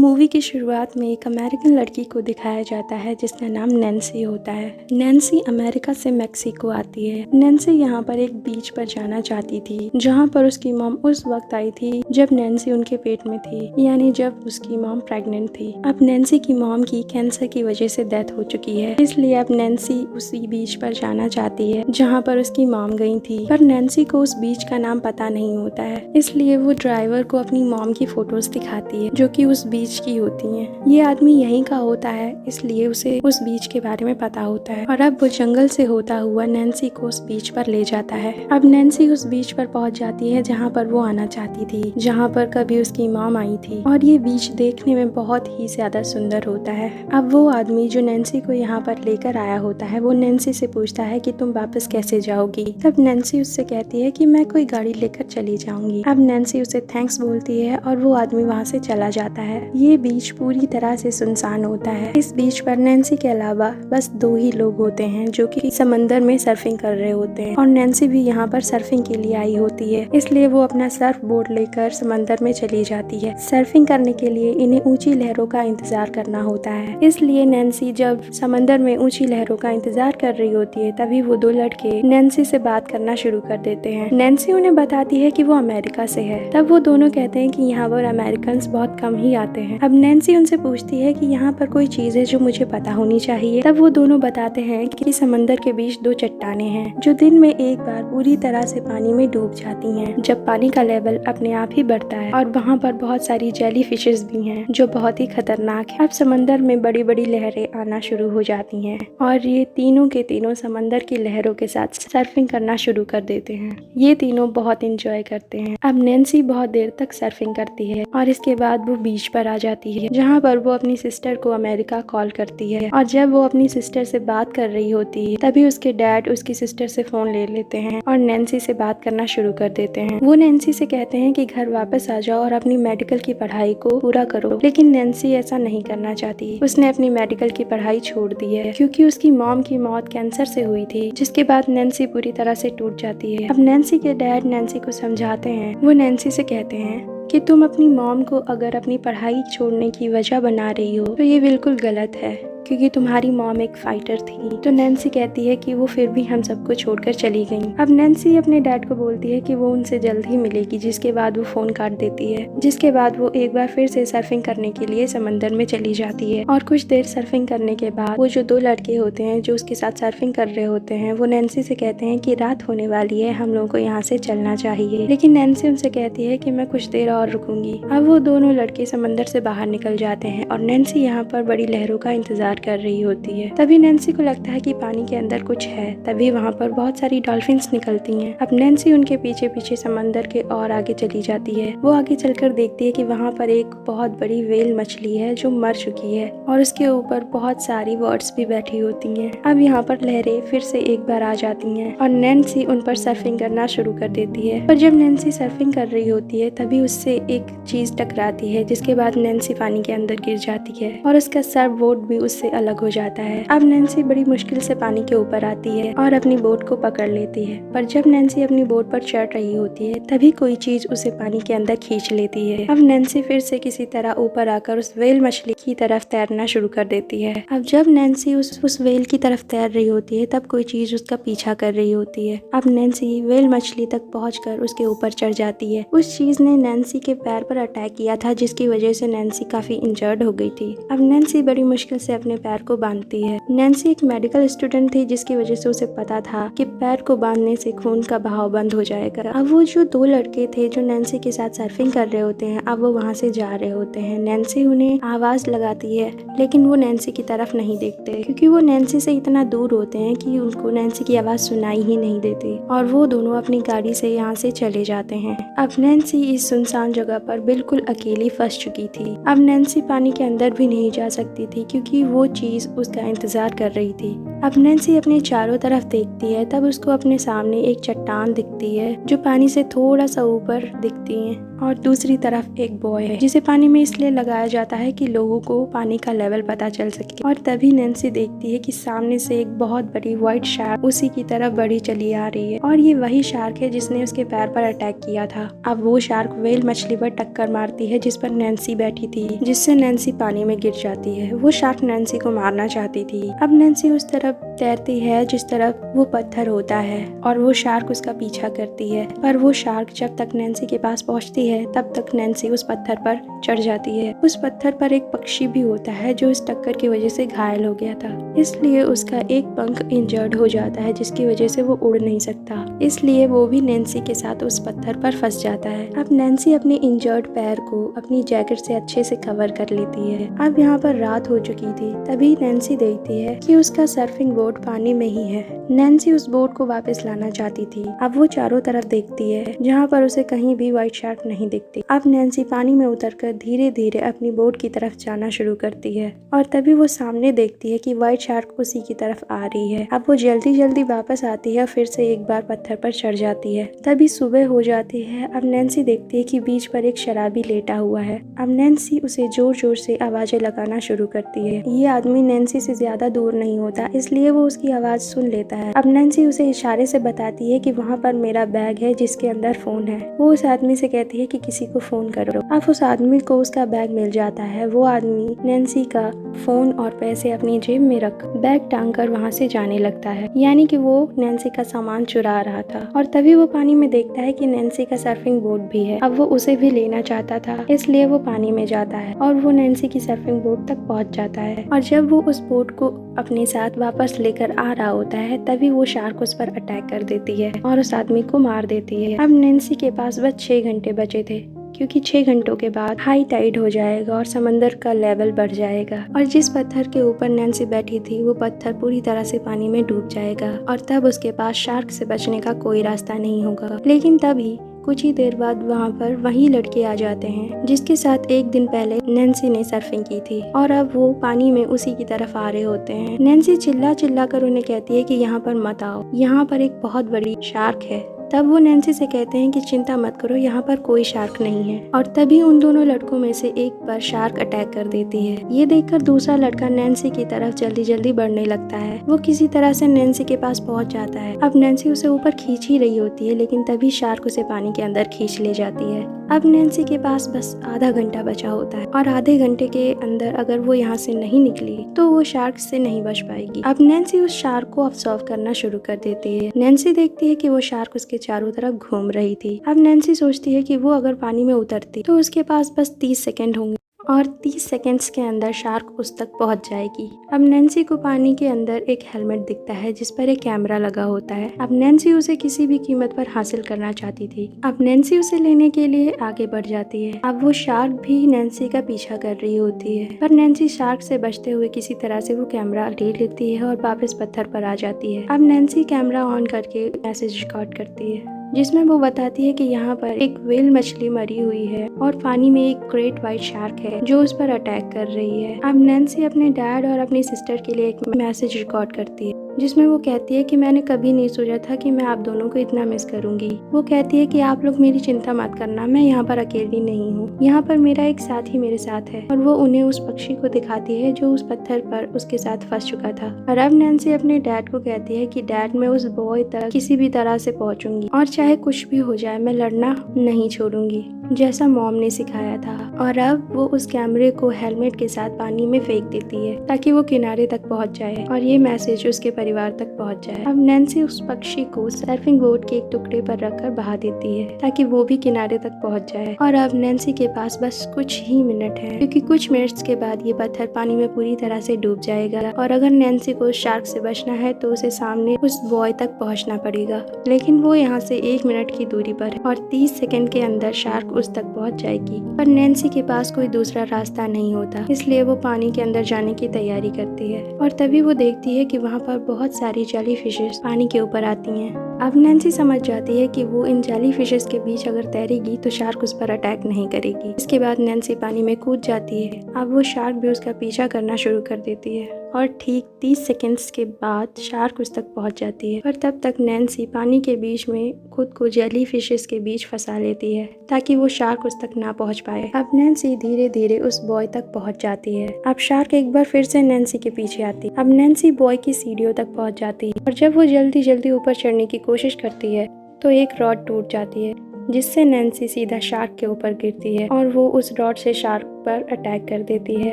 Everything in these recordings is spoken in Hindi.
मूवी की शुरुआत में एक अमेरिकन लड़की को दिखाया जाता है जिसका नाम नैन्सी होता है। नैन्सी अमेरिका से मेक्सिको आती है। नैन्सी यहाँ पर एक बीच पर जाना चाहती थी जहाँ पर उसकी मॉम उस वक्त आई थी जब नैन्सी उनके पेट में थी, यानी जब उसकी मॉम प्रेग्नेंट थी। अब नैन्सी की मॉम की कैंसर की वजह से डेथ हो चुकी है, इसलिए अब नैन्सी उसी बीच पर जाना चाहती है जहाँ पर उसकी मॉम गई थी। पर नैन्सी को उस बीच का नाम पता नहीं होता है, इसलिए वो ड्राइवर को अपनी मॉम की फोटोज दिखाती है जो कि उस बीच की होती हैं। ये आदमी यहीं का होता है, इसलिए उसे उस बीच के बारे में पता होता है और अब वो जंगल से होता हुआ नैन्सी को उस बीच पर ले जाता है। अब नैन्सी उस बीच पर पहुंच जाती है जहाँ पर वो आना चाहती थी, जहाँ पर कभी उसकी मॉम आई थी, और ये बीच देखने में बहुत ही ज्यादा सुंदर होता है। अब वो आदमी जो नैन्सी को यहाँ पर लेकर आया होता है वो नैन्सी से पूछता है कि तुम वापस कैसे जाओगी। तब नैन्सी उससे कहती है कि मैं कोई गाड़ी लेकर चली जाऊंगी। अब नैन्सी उसे थैंक्स बोलती है और वो आदमी वहाँ से चला जाता है। ये बीच पूरी तरह से सुनसान होता है। इस बीच पर नैन्सी के अलावा बस 2 ही लोग होते हैं जो कि समंदर में सर्फिंग कर रहे होते हैं, और नैन्सी भी यहाँ पर सर्फिंग के लिए आई होती है, इसलिए वो अपना सर्फ बोर्ड लेकर समंदर में चली जाती है। सर्फिंग करने के लिए इन्हें ऊंची लहरों का इंतजार करना होता है, इसलिए नैन्सी जब समंदर में ऊंची लहरों का इंतजार कर रही होती है तभी वो 2 लड़के नैन्सी से बात करना शुरू कर देते हैं। नैन्सी उन्हें बताती है कि वो अमेरिका से है। तब वो दोनों कहते हैं कि यहाँ पर अमेरिकन बहुत कम ही आते हैं। अब नैन्सी उनसे पूछती है कि यहाँ पर कोई चीज है जो मुझे पता होनी चाहिए। तब वो दोनों बताते हैं कि समंदर के बीच 2 चट्टानें हैं जो दिन में एक बार पूरी तरह से पानी में डूब जाती हैं, जब पानी का लेवल अपने आप ही बढ़ता है, और वहाँ पर बहुत सारी जेली फिशेस भी हैं जो बहुत ही खतरनाक है। अब समंदर में बड़ी बड़ी लहरें आना शुरू हो जाती हैं और ये तीनों के तीनों समंदर की लहरों के साथ सर्फिंग करना शुरू कर देते हैं। ये तीनों बहुत इंजॉय करते हैं। अब नैन्सी बहुत देर तक सर्फिंग करती है और इसके बाद वो बीच पर आ जाती है जहाँ पर वो अपनी सिस्टर को अमेरिका कॉल करती है, और जब वो अपनी सिस्टर से बात कर रही होती है तभी उसके डैड उसकी सिस्टर से फोन ले लेते हैं और नैन्सी से बात करना शुरू कर देते हैं। वो नैन्सी से कहते हैं कि घर वापस आ जाओ और अपनी मेडिकल की पढ़ाई को पूरा करो, लेकिन नैन्सी ऐसा नहीं करना चाहती। उसने अपनी मेडिकल की पढ़ाई छोड़ दी है क्योंकि उसकी मॉम की मौत कैंसर से हुई थी, जिसके बाद नैन्सी पूरी तरह से टूट जाती है। अब नैन्सी के डैड नैन्सी को समझाते हैं। वो नैन्सी से कहते हैं कि तुम अपनी मॉम को अगर अपनी पढ़ाई छोड़ने की वजह बना रही हो तो ये बिल्कुल गलत है, क्योंकि तुम्हारी मॉम एक फाइटर थी। तो नैन्सी कहती है कि वो फिर भी हम सबको छोड़कर चली गई। अब नैन्सी अपने डैड को बोलती है कि वो उनसे जल्द ही मिलेगी, जिसके बाद वो फोन काट देती है। जिसके बाद वो एक बार फिर से सर्फिंग करने के लिए समंदर में चली जाती है, और कुछ देर सर्फिंग करने के बाद वो जो 2 लड़के होते हैं जो उसके साथ सर्फिंग कर रहे होते हैं वो नैन्सी से कहते हैं कि रात होने वाली है, हम लोगों को यहाँ से चलना चाहिए। लेकिन नैन्सी उनसे कहती है कि मैं कुछ देर और रुकूंगी। अब वो दोनों लड़के समंदर से बाहर निकल जाते हैं और नैन्सी यहाँ पर बड़ी लहरों का इंतजार कर रही होती है। तभी नैन्सी को लगता है कि पानी के अंदर कुछ है। तभी वहाँ पर बहुत सारी डॉल्फिन्स निकलती हैं। अब नैन्सी उनके पीछे पीछे समंदर के और आगे चली जाती है। वो आगे चलकर देखती है कि वहाँ पर एक बहुत बड़ी व्हेल मछली है जो मर चुकी है, और उसके ऊपर बहुत सारी बर्ड्स भी बैठी होती हैं। अब यहाँ पर लहरें फिर से एक बार आ जाती हैं और नैन्सी उन पर सर्फिंग करना शुरू कर देती है। पर जब नैन्सी सर्फिंग कर रही होती है तभी उससे एक चीज टकराती है, जिसके बाद नैन्सी पानी के अंदर गिर जाती है और उसका सर्फ बोर्ड भी उससे अलग हो जाता है। अब नैन्सी बड़ी मुश्किल से पानी के ऊपर आती है और अपनी बोट को पकड़ लेती है। पर जब नैन्सी अपनी बोट पर चढ़ रही होती है तभी कोई चीज उसे पानी के अंदर खींच लेती है। अब नैन्सी फिर से किसी तरह ऊपर आकर उस व्हेल मछली की तरफ तैरना शुरू कर देती है। अब जब नैन्सी उस व्हेल की तरफ तैर रही होती है तब कोई चीज उसका पीछा कर रही होती है। अब नैन्सी व्हेल मछली तक पहुंचकर उसके ऊपर चढ़ जाती है। उस चीज ने नैन्सी के पैर पर अटैक किया था, जिसकी वजह से नैन्सी काफी इंजर्ड हो गई थी। अब नैन्सी बड़ी मुश्किल से अपने पैर को बांधती है। नैन्सी एक मेडिकल स्टूडेंट थी, जिसकी वजह से उसे पता था कि पैर को बांधने से खून का बहाव बंद हो जाएगा। अब वो जो 2 लड़के थे जो नैन्सी के साथ सर्फिंग कर रहे होते हैं, अब वो वहाँ से जा रहे होते हैं। नैन्सी उन्हें आवाज लगाती है, लेकिन वो नैन्सी की तरफ नहीं देखते क्योंकि वो नैन्सी से इतना दूर होते हैं कि उनको नैन्सी की आवाज सुनाई ही नहीं देती, और वो दोनों अपनी गाड़ी से यहाँ से चले जाते हैं। अब नैन्सी इस सुनसान जगह पर बिल्कुल अकेली फंस चुकी थी। अब नैन्सी पानी के अंदर भी नहीं जा सकती थी क्योंकि वो चीज उसका इंतजार कर रही थी। अब नैन्सी अपने चारों तरफ देखती है, तब उसको अपने सामने एक चट्टान दिखती है जो पानी से थोड़ा सा ऊपर दिखती है, और दूसरी तरफ एक बॉय है जिसे पानी में इसलिए लगाया जाता है कि लोगों को पानी का लेवल पता चल सके। और तभी नैन्सी देखती है कि सामने से एक बहुत बड़ी व्हाइट शार्क उसी की तरफ बढ़ी चली आ रही है और ये वही शार्क है जिसने उसके पैर पर अटैक किया था। अब वो शार्क व्हेल मछली पर टक्कर मारती है जिस पर नैन्सी बैठी थी, जिससे नैन्सी पानी में गिर जाती है। वो शार्क नैन्सी को मारना चाहती थी। अब नैन्सी उस तरफ तैरती है जिस तरफ वो पत्थर होता है और वो शार्क उसका पीछा करती है, पर वो शार्क जब तक नैन्सी के पास पहुंचती है तब तक नैन्सी उस पत्थर पर चढ़ जाती है। उस पत्थर पर एक पक्षी भी होता है जो इस टक्कर की वजह से घायल हो गया था, इसलिए उसका एक पंख इंजर्ड हो जाता है जिसकी वजह से वो उड़ नहीं सकता, इसलिए वो भी नैन्सी के साथ उस पत्थर पर फंस जाता है। अब नैन्सी अपने इंजर्ड पैर को अपनी जैकेट से अच्छे से कवर कर लेती है। अब यहाँ पर रात हो चुकी थी, तभी नैन्सी देखती है कि उसका सर्फिंग बोर्ड पानी में ही है। नैन्सी उस बोर्ड को वापस लाना चाहती थी। अब वो चारों तरफ देखती है जहाँ पर उसे कहीं भी व्हाइट शार्क नहीं दिखती। अब नैन्सी पानी में उतरकर धीरे धीरे अपनी बोट की तरफ जाना शुरू करती है और तभी वो सामने देखती है कि व्हाइट शार्क उसी की तरफ आ रही है। अब वो जल्दी जल्दी वापस आती है और फिर से एक बार पत्थर पर चढ़ जाती है। तभी सुबह हो जाती है। अब नैन्सी देखती है कि बीच पर एक शराबी लेटा हुआ है। अब नैन्सी उसे जोर जोर से आवाजें लगाना शुरू करती है। ये आदमी नैन्सी से ज्यादा दूर नहीं होता, इसलिए वो उसकी आवाज सुन लेता है। अब नैन्सी उसे इशारे से बताती है कि वहाँ पर मेरा बैग है जिसके अंदर फोन है। वो उस आदमी से कहती है कि किसी को फोन करो। अब उस आदमी को उसका बैग मिल जाता है। वो आदमी नैन्सी का फोन और पैसे अपनी जेब में रख बैग टांग कर वहाँ से जाने लगता है, यानी कि वो नैन्सी का सामान चुरा रहा था। और तभी वो पानी में देखता है कि नैन्सी का सर्फिंग बोर्ड भी है। अब वो उसे भी लेना चाहता था, इसलिए वो पानी में जाता है और वो नैन्सी की सर्फिंग बोर्ड तक पहुँच जाता है। और जब वो उस बोर्ड को अपने साथ वापस लेकर आ रहा होता है तभी वो शार्क उस पर अटैक कर देती है और उस आदमी को मार देती है। अब नैन्सी के पास बस 6 घंटे बचे थे, क्योंकि 6 घंटों के बाद हाई टाइड हो जाएगा और समंदर का लेवल बढ़ जाएगा और जिस पत्थर के ऊपर नैन्सी बैठी थी वो पत्थर पूरी तरह से पानी में डूब जाएगा और तब उसके पास शार्क से बचने का कोई रास्ता नहीं होगा। लेकिन तभी कुछ ही देर बाद वहाँ पर वही लड़के आ जाते हैं जिसके साथ एक दिन पहले नैन्सी ने सर्फिंग की थी और अब वो पानी में उसी की तरफ आ रहे होते हैं। नैन्सी चिल्ला चिल्ला कर उन्हें कहती है कि यहाँ पर मत आओ, यहाँ पर एक बहुत बड़ी शार्क है। तब वो नैन्सी से कहते हैं कि चिंता मत करो, यहाँ पर कोई शार्क नहीं है। और तभी उन दोनों लड़कों में से एक पर शार्क अटैक कर देती है। ये देखकर दूसरा लड़का नैन्सी की तरफ जल्दी जल्दी बढ़ने लगता है। वो किसी तरह से नैन्सी के पास पहुंच जाता है। अब नैन्सी उसे ऊपर खींच ही रही होती है, लेकिन तभी शार्क उसे पानी के अंदर खींच ले जाती है। अब नैन्सी के पास बस आधा घंटा बचा होता है और आधे घंटे के अंदर अगर वो यहाँ से नहीं निकली तो वो शार्क से नहीं बच पाएगी। अब नैन्सी उस शार्क को ऑब्जर्व करना शुरू कर देती है। नैन्सी देखती है कि वो शार्क उसके चारों तरफ घूम रही थी। अब नैन्सी सोचती है कि वो अगर पानी में उतरती तो उसके पास बस 30 सेकंड होंगे और 30 सेकंड्स के अंदर शार्क उस तक पहुंच जाएगी। अब नैन्सी को पानी के अंदर एक हेलमेट दिखता है जिस पर एक कैमरा लगा होता है। अब नैन्सी उसे किसी भी कीमत पर हासिल करना चाहती थी। अब नैन्सी उसे लेने के लिए आगे बढ़ जाती है। अब वो शार्क भी नैन्सी का पीछा कर रही होती है, पर नैन्सी शार्क से बचते हुए किसी तरह से वो कैमरा ले लेती है और वापस पत्थर पर आ जाती है। अब नैन्सी कैमरा ऑन करके मैसेज रिकॉर्ड करती है जिसमें वो बताती है कि यहाँ पर एक व्हेल मछली मरी हुई है और पानी में एक ग्रेट व्हाइट शार्क है जो उस पर अटैक कर रही है। अब नैन्सी अपने डैड और अपनी सिस्टर के लिए एक मैसेज रिकॉर्ड करती है जिसमें वो कहती है कि मैंने कभी नहीं सोचा था कि मैं आप दोनों को इतना मिस करूंगी। वो कहती है कि आप लोग मेरी चिंता मत करना, मैं यहाँ पर अकेली नहीं हूँ, यहाँ पर मेरा एक साथी मेरे साथ है। और वो उन्हें उस पक्षी को दिखाती है जो उस पत्थर पर उसके साथ फंस चुका था। और अब नैन्सी अपने डैड को कहती है कि डैड, मैं उस बॉय तक किसी भी तरह से पहुँचूंगी और चाहे कुछ भी हो जाए मैं लड़ना नहीं छोड़ूंगी, जैसा मॉम ने सिखाया था। और अब वो उस कैमरे को हेलमेट के साथ पानी में फेंक देती है ताकि वो किनारे तक पहुंच जाए और ये मैसेज उसके परिवार तक पहुंच जाए। अब नैन्सी उस पक्षी को सर्फिंग बोर्ड के एक टुकड़े पर रखकर बहा देती है ताकि वो भी किनारे तक पहुंच जाए। और अब नैन्सी के पास बस कुछ ही मिनट है, क्योंकि कुछ मिनट्स के बाद ये पत्थर पानी में पूरी तरह से डूब जाएगा और अगर नैन्सी को उस शार्क से बचना है तो उसे सामने उस बॉय तक पहुँचना पड़ेगा। लेकिन वो यहाँ से 1 मिनट की दूरी पर है और 30 सेकंड के अंदर शार्क उस तक पहुंच जाएगी। पर नैन्सी के पास कोई दूसरा रास्ता नहीं होता, इसलिए वो पानी के अंदर जाने की तैयारी करती है। और तभी वो देखती है कि वहाँ पर बहुत सारी जेली फिशेस पानी के ऊपर आती हैं। अब नैन्सी समझ जाती है कि वो इन जेली फिशेस के बीच अगर तैरेगी तो शार्क उस पर अटैक नहीं करेगी। इसके बाद नैन्सी पानी में कूद जाती है। अब वो शार्क भी उसका पीछा करना शुरू कर देती है और ठीक 30 सेकंड्स के बाद शार्क उस तक पहुंच जाती है। पर तब तक नैन्सी पानी के बीच में खुद को जेली फिशेस के बीच फंसा लेती है ताकि वो शार्क उस तक ना पहुंच पाए। अब नैन्सी धीरे धीरे उस बॉय तक पहुंच जाती है। अब शार्क एक बार फिर से नैन्सी के पीछे आती है। अब नैन्सी बॉय की सीढ़ियों तक पहुंच जाती है और जब वो जल्दी जल्दी ऊपर चढ़ने की कोशिश करती है तो एक रॉड टूट जाती है जिससे नैन्सी सीधा शार्क के ऊपर गिरती है और वो उस रॉड से शार्क पर अटैक कर देती है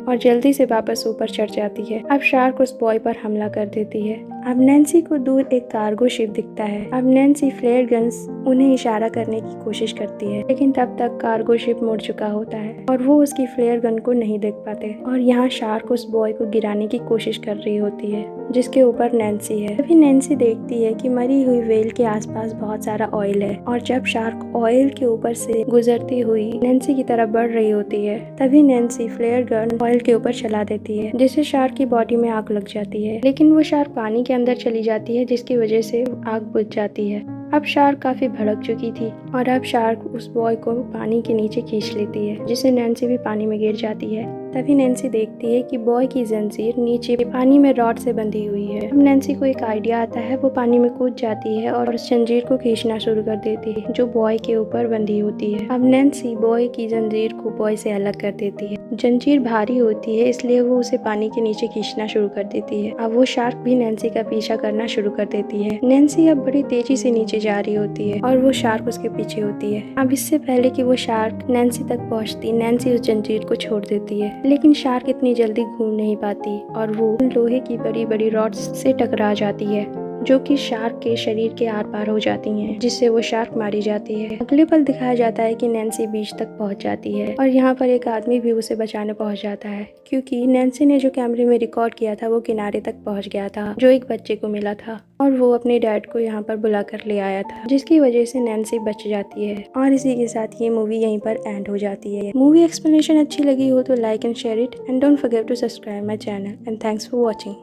और जल्दी से वापस ऊपर चढ़ जाती है। अब शार्क उस बॉय पर हमला कर देती है। अब नैन्सी को दूर एक कार्गो शिप दिखता है। अब नैन्सी फ्लेयर गन्स उन्हें इशारा करने की कोशिश करती है लेकिन तब तक कार्गो शिप मुड़ चुका होता है और वो उसकी फ्लेयर गन को नहीं देख पाते और यहाँ शार्क उस बॉय को गिराने की कोशिश कर रही होती है जिसके ऊपर नैन्सी है। तभी नैन्सी देखती है कि मरी हुई व्हेल के आसपास बहुत सारा ऑयल है और जब शार्क ऑयल के ऊपर से गुजरती हुई नैन्सी की तरफ बढ़ रही होती है तभी नैन्सी फ्लेयर गन ऑयल के ऊपर चला देती है जिससे शार्क की बॉडी में आग लग जाती है। लेकिन वो शार्क पानी के अंदर चली जाती है जिसकी वजह से आग बुझ जाती है। अब शार्क काफी भड़क चुकी थी और अब शार्क उस बॉय को पानी के नीचे खींच लेती है जिससे नैन्सी भी पानी में गिर जाती है। तभी नैन्सी देखती है कि बॉय की जंजीर नीचे पानी में रॉड से बंधी हुई है। अब नैन्सी को एक आइडिया आता है। वो पानी में कूद जाती है और उस जंजीर को खींचना शुरू कर देती है जो बॉय के ऊपर बंधी होती है। अब नैन्सी बॉय की जंजीर को बॉय से अलग कर देती है। जंजीर भारी होती है इसलिए वो उसे पानी के नीचे खींचना शुरू कर देती है। अब वो शार्क भी नैन्सी का पीछा करना शुरू कर देती है। नैन्सी अब बड़ी तेजी से नीचे जा रही होती है और वो शार्क उसके पीछे होती है। अब इससे पहले कि वो शार्क नैन्सी तक पहुंचती, नैन्सी उस जंजीर को छोड़ देती है लेकिन शार्क इतनी जल्दी घूम नहीं पाती और वो लोहे की बड़ी बड़ी रॉड्स से टकरा जाती है जो कि शार्क के शरीर के आर पार हो जाती हैं जिससे वो शार्क मारी जाती है। अगले पल दिखाया जाता है कि नैन्सी बीच तक पहुंच जाती है और यहाँ पर एक आदमी भी उसे बचाने पहुंच जाता है क्योंकि नैन्सी ने जो कैमरे में रिकॉर्ड किया था वो किनारे तक पहुंच गया था जो एक बच्चे को मिला था और वो अपने डैड को यहाँ पर बुला कर ले आया था जिसकी वजह से नैन्सी बच जाती है। और इसी के साथ ये मूवी यहीं पर एंड हो जाती है। मूवी एक्सप्लेनेशन अच्छी लगी हो तो like and share it and don't forget to subscribe my channel and thanks for watching.